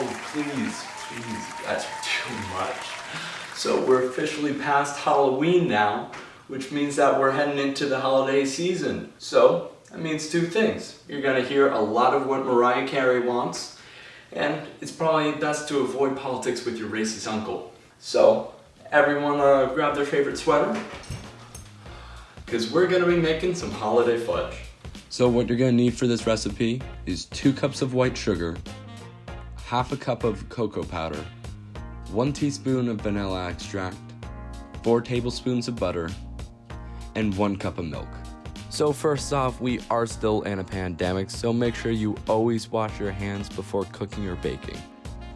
please, you guys are too much. So we're officially past Halloween now, which means that we're heading into the holiday season. So that means two things. You're gonna hear a lot of what Mariah Carey wants, and it's probably best to avoid politics with your racist uncle. So everyone grab their favorite sweater, because we're gonna be making some holiday fudge. So what you're gonna need for this recipe is 2 cups of white sugar, half a cup of cocoa powder, 1 teaspoon of vanilla extract, 4 tablespoons of butter, and 1 cup of milk. So first off, we are still in a pandemic, so make sure you always wash your hands before cooking or baking.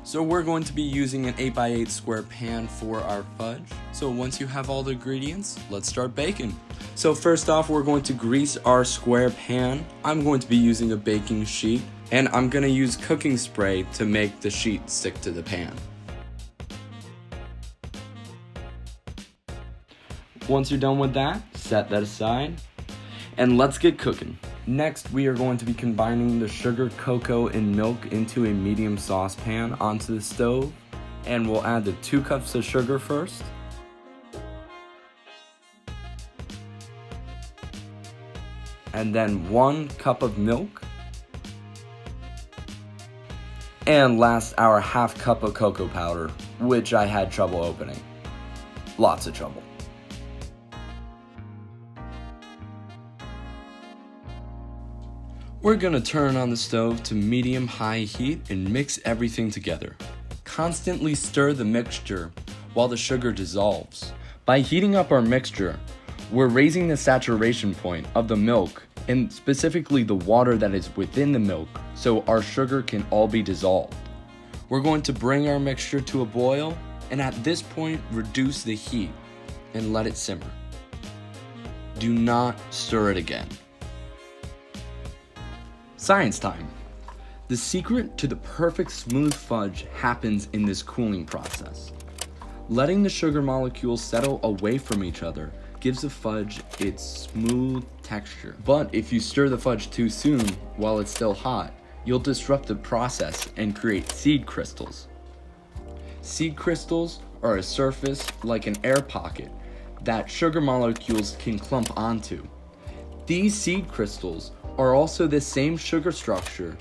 So we're going to be using an 8x8 square pan for our fudge. So once you have all the ingredients, let's start baking. So first off, we're going to grease our square pan. I'm going to be using a baking sheet, and I'm gonna use cooking spray to make the sheet stick to the pan. Once you're done with that, set that aside, and let's get cooking. Next, we are going to be combining the sugar, cocoa, and milk into a medium saucepan onto the stove, and we'll add the 2 cups of sugar first, and then 1 cup of milk, and last, our half cup of cocoa powder, which I had trouble opening. Lots of trouble. We're gonna turn on the stove to medium-high heat and mix everything together. Constantly stir the mixture while the sugar dissolves. By heating up our mixture, we're raising the saturation point of the milk, and specifically the water that is within the milk, so our sugar can all be dissolved. We're going to bring our mixture to a boil, and at this point, reduce the heat and let it simmer. Do not stir it again. Science time. The secret to the perfect smooth fudge happens in this cooling process. Letting the sugar molecules settle away from each other gives the fudge its smooth texture. But if you stir the fudge too soon while it's still hot, you'll disrupt the process and create seed crystals. Seed crystals are a surface like an air pocket that sugar molecules can clump onto. These seed crystals are also the same sugar structure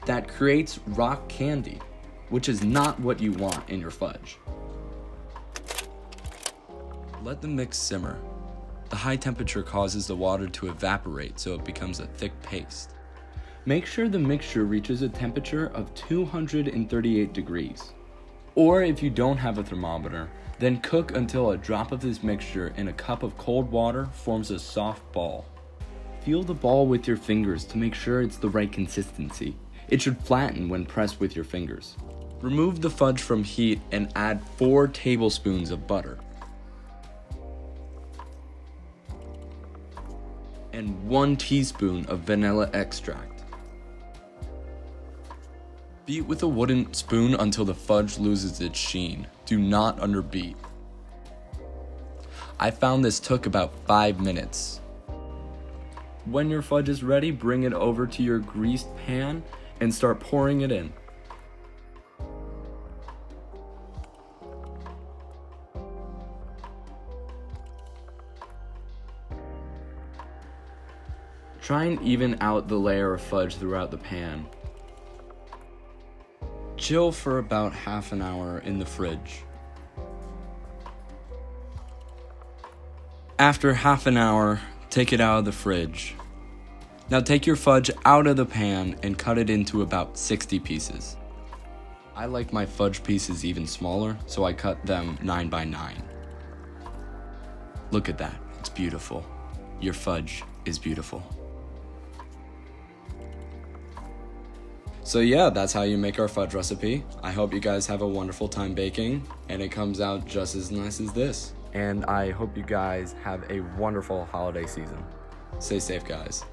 that creates rock candy, which is not what you want in your fudge. Let the mix simmer. The high temperature causes the water to evaporate, so it becomes a thick paste. Make sure the mixture reaches a temperature of 238 degrees. Or if you don't have a thermometer, then cook until a drop of this mixture in a cup of cold water forms a soft ball. Feel the ball with your fingers to make sure it's the right consistency. It should flatten when pressed with your fingers. Remove the fudge from heat and add 4 tablespoons of butter. And 1 teaspoon of vanilla extract. Beat with a wooden spoon until the fudge loses its sheen. Do not underbeat. I found this took about 5 minutes. When your fudge is ready, bring it over to your greased pan and start pouring it in. Try and even out the layer of fudge throughout the pan. Chill for about half an hour in the fridge. After half an hour, take it out of the fridge. Now take your fudge out of the pan and cut it into about 60 pieces. I like my fudge pieces even smaller, so I cut them 9 by 9. Look at that, it's beautiful. Your fudge is beautiful. So yeah, that's how you make our fudge recipe. I hope you guys have a wonderful time baking, and it comes out just as nice as this. And I hope you guys have a wonderful holiday season. Stay safe, guys.